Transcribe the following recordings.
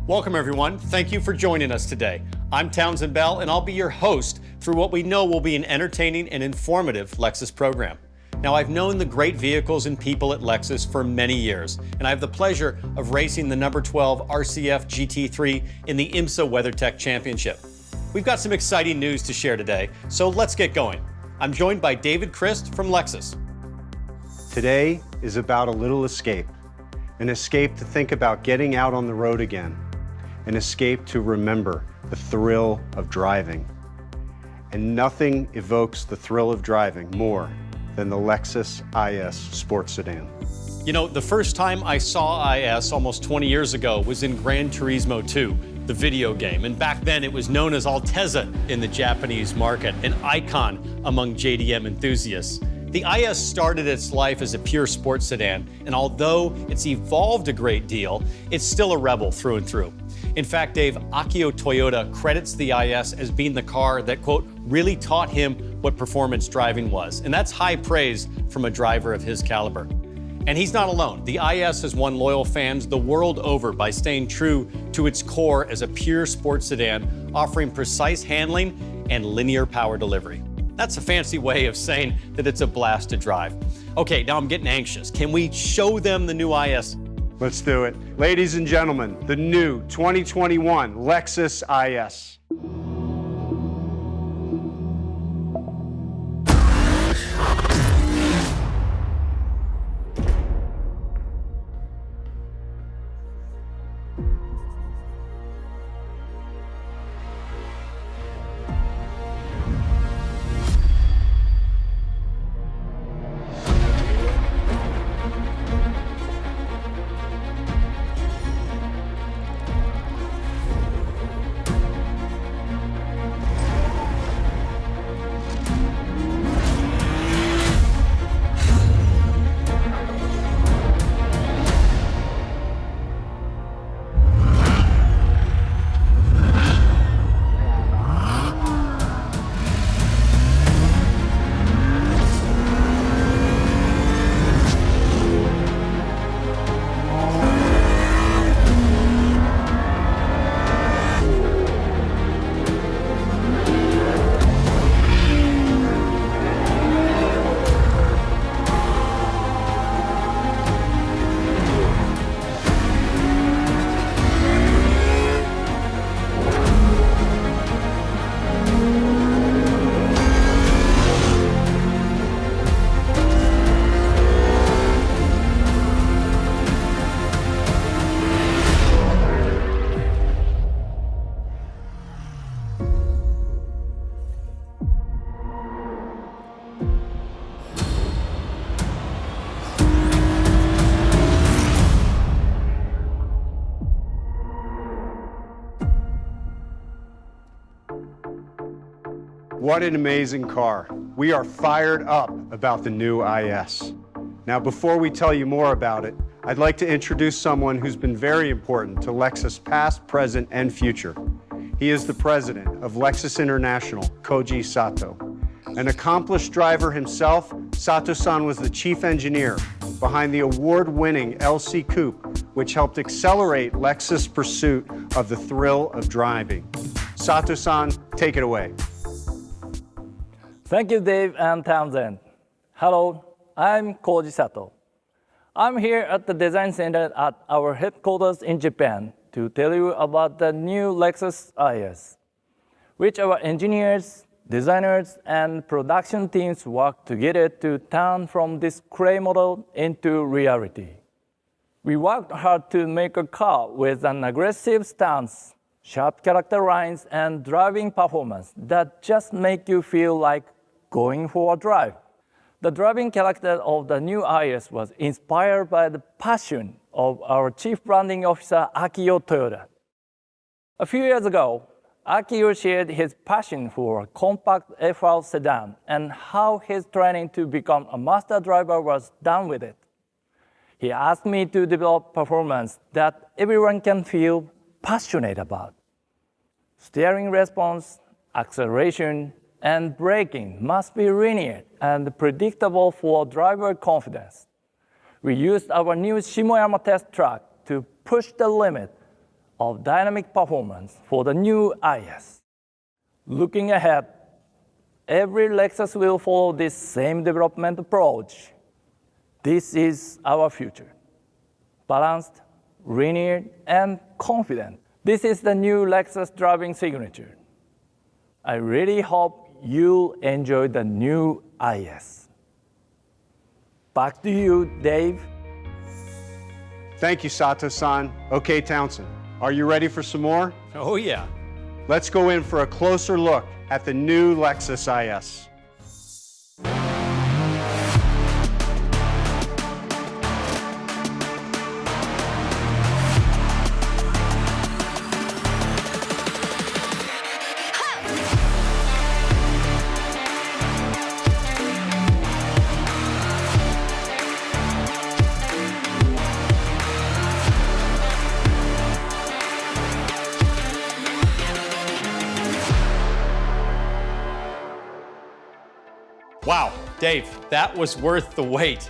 Welcome everyone. Thank you for joining us today. I'm Townsend Bell and I'll be your host through what we know will be an entertaining and informative Lexus program. Now, I've known the great vehicles and people at Lexus for many years, and I have the pleasure of racing the number 12 RCF GT3 in the IMSA WeatherTech Championship. We've got some exciting news to share today, so let's get going. I'm joined by David Christ from Lexus. Today is about a little escape. An escape to think about getting out on the road again. An escape to remember the thrill of driving. And nothing evokes the thrill of driving more than the Lexus IS sports sedan. You know, the first time I saw IS almost 20 years ago was in Gran Turismo 2, the video game. And back then it was known as Altezza in the Japanese market, an icon among JDM enthusiasts. The IS started its life as a pure sports sedan, and although it's evolved a great deal, it's still a rebel through and through. In fact, Dave, Akio Toyota credits the IS as being the car that, quote, really taught him what performance driving was. And that's high praise from a driver of his caliber. And he's not alone. The IS has won loyal fans the world over by staying true to its core as a pure sports sedan, offering precise handling and linear power delivery. That's a fancy way of saying that it's a blast to drive. Okay, now I'm getting anxious. Can we show them the new IS? Let's do it. Ladies and gentlemen, the new 2021 Lexus IS. What an amazing car. We are fired up about the new IS. Now, before we tell you more about it, I'd like to introduce someone who's been very important to Lexus past, present, and future. He is the president of Lexus International, Koji Sato. An accomplished driver himself, Sato-san was the chief engineer behind the award-winning LC Coupe, which helped accelerate Lexus' pursuit of the thrill of driving. Sato-san, take it away. Thank you, Dave and Townsend. Hello, I'm Koji Sato. I'm here at the Design Center at our headquarters in Japan to tell you about the new Lexus IS, which our engineers, designers, and production teams work together to turn from this gray model into reality. We worked hard to make a car with an aggressive stance, sharp character lines, and driving performance that just make you feel like going for a drive. The driving character of the new IS was inspired by the passion of our Chief Branding Officer, Akio Toyoda. A few years ago, Akio shared his passion for a compact FR sedan and how his training to become a master driver was done with it. He asked me to develop performance that everyone can feel passionate about. Steering response, acceleration, and braking must be linear and predictable for driver confidence. We used our new Shimoyama test track to push the limit of dynamic performance for the new IS. Looking ahead, every Lexus will follow this same development approach. This is our future. Balanced, linear, and confident. This is the new Lexus driving signature. I really hope you'll enjoy the new IS. Back to you, Dave. Thank you, Sato-san. Okay, Townsend, are you ready for some more? Oh, yeah. Let's go in for a closer look at the new Lexus IS. Wow, Dave, that was worth the wait.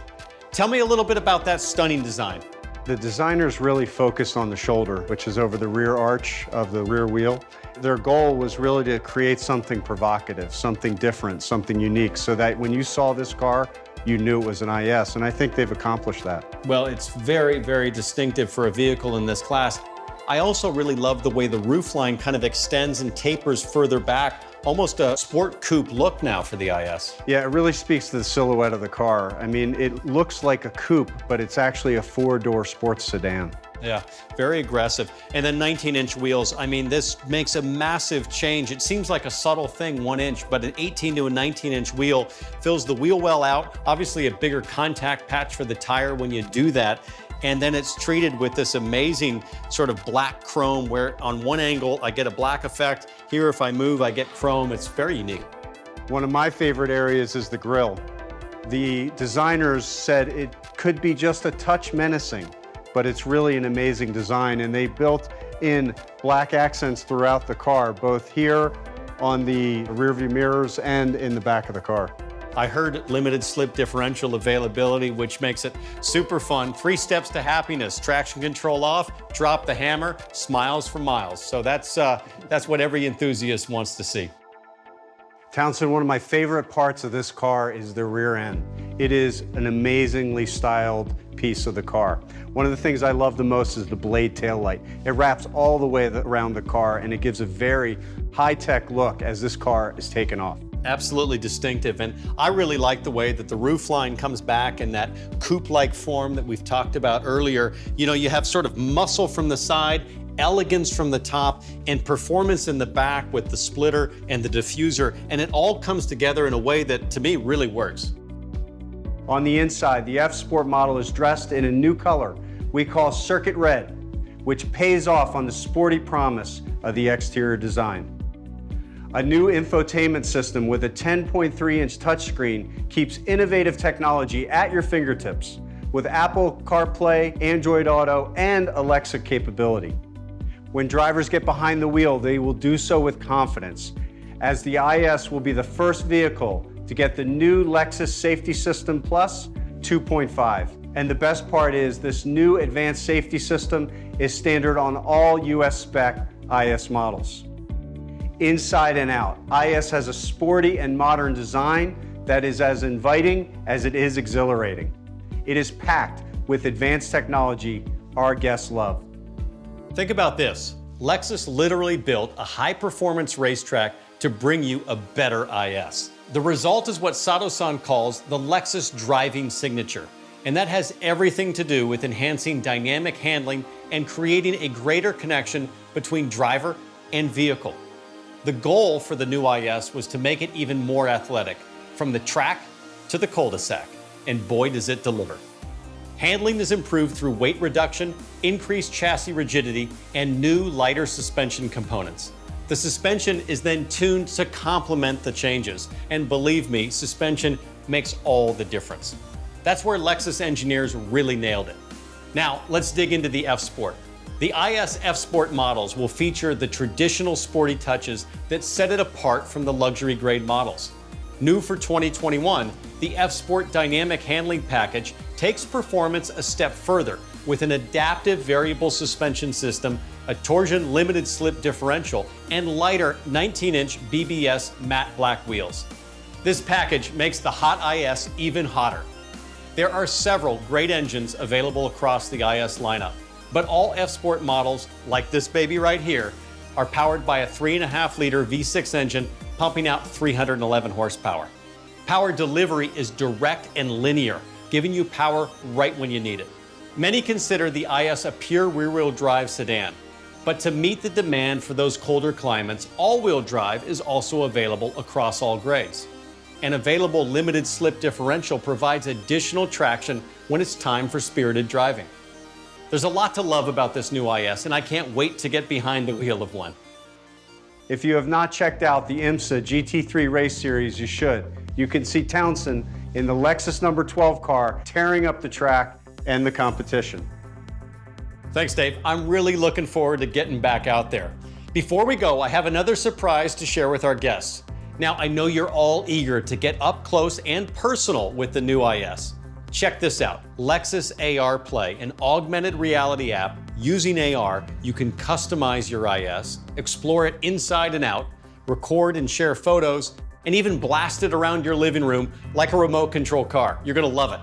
Tell me a little bit about that stunning design. The designers really focused on the shoulder, which is over the rear arch of the rear wheel. Their goal was really to create something provocative, something different, something unique, so that when you saw this car, you knew it was an IS, and I think they've accomplished that. Well, it's very, very distinctive for a vehicle in this class. I also really love the way the roofline kind of extends and tapers further back, almost a sport coupe look now for the IS. Yeah, it really speaks to the silhouette of the car. I mean, it looks like a coupe, but it's actually a four-door sports sedan. Yeah, very aggressive. And then 19-inch wheels. I mean, this makes a massive change. It seems like a subtle thing, 1 inch, but an 18 to a 19-inch wheel fills the wheel well out. Obviously a bigger contact patch for the tire when you do that. And then it's treated with this amazing sort of black chrome where on one angle I get a black effect. Here, if I move, I get chrome. It's very unique. One of my favorite areas is the grille. The designers said it could be just a touch menacing, but it's really an amazing design, and they built in black accents throughout the car, both here on the rearview mirrors and in the back of the car. I heard limited slip differential availability, which makes it super fun. 3 steps to happiness: traction control off, drop the hammer, smiles for miles. So that's what every enthusiast wants to see. Townsend, one of my favorite parts of this car is the rear end. It is an amazingly styled piece of the car. One of the things I love the most is the blade taillight. It wraps all the way around the car, and it gives a very high-tech look as this car is taken off. Absolutely distinctive, and I really like the way that the roofline comes back in that coupe-like form that we've talked about earlier. You know, you have sort of muscle from the side, elegance from the top, and performance in the back with the splitter and the diffuser, and it all comes together in a way that, to me, really works. On the inside, the F Sport model is dressed in a new color we call Circuit Red, which pays off on the sporty promise of the exterior design. A new infotainment system with a 10.3-inch touchscreen keeps innovative technology at your fingertips with Apple CarPlay, Android Auto, and Alexa capability. When drivers get behind the wheel, they will do so with confidence, as the IS will be the first vehicle to get the new Lexus Safety System Plus 2.5. And the best part is this new advanced safety system is standard on all US spec IS models. Inside and out, IS has a sporty and modern design that is as inviting as it is exhilarating. It is packed with advanced technology our guests love. Think about this. Lexus literally built a high-performance racetrack to bring you a better IS. The result is what Sato-san calls the Lexus driving signature. And that has everything to do with enhancing dynamic handling and creating a greater connection between driver and vehicle. The goal for the new IS was to make it even more athletic, from the track to the cul-de-sac, and boy does it deliver. Handling is improved through weight reduction, increased chassis rigidity, and new lighter suspension components. The suspension is then tuned to complement the changes, and believe me, suspension makes all the difference. That's where Lexus engineers really nailed it. Now, let's dig into the F Sport. The IS F Sport models will feature the traditional sporty touches that set it apart from the luxury grade models. New for 2021, the F Sport Dynamic Handling Package takes performance a step further with an adaptive variable suspension system a torsion limited slip differential, and lighter 19-inch BBS matte black wheels. This package makes the hot IS even hotter. There are several great engines available across the IS lineup, but all F-Sport models, like this baby right here, are powered by a 3.5-liter V6 engine pumping out 311 horsepower. Power delivery is direct and linear, giving you power right when you need it. Many consider the IS a pure rear-wheel drive sedan, but to meet the demand for those colder climates, all-wheel drive is also available across all grades. An available limited slip differential provides additional traction when it's time for spirited driving. There's a lot to love about this new IS, and I can't wait to get behind the wheel of one. If you have not checked out the IMSA GT3 race series, you should. You can see Townsend in the Lexus number 12 car tearing up the track and the competition. Thanks, Dave. I'm really looking forward to getting back out there. Before we go, I have another surprise to share with our guests. Now, I know you're all eager to get up close and personal with the new IS. Check this out, Lexus AR Play, an augmented reality app. Using AR, you can customize your IS, explore it inside and out, record and share photos, and even blast it around your living room like a remote control car. You're gonna love it.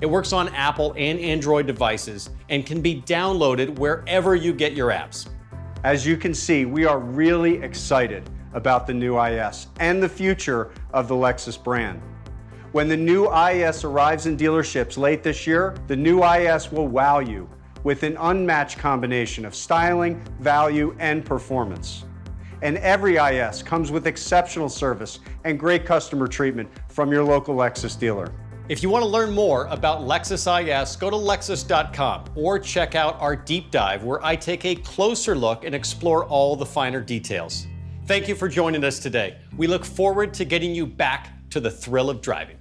It works on Apple and Android devices and can be downloaded wherever you get your apps. As you can see, we are really excited about the new IS and the future of the Lexus brand. When the new IS arrives in dealerships late this year, the new IS will wow you with an unmatched combination of styling, value, and performance. And every IS comes with exceptional service and great customer treatment from your local Lexus dealer. If you want to learn more about Lexus IS, go to Lexus.com or check out our deep dive where I take a closer look and explore all the finer details. Thank you for joining us today. We look forward to getting you back to the thrill of driving.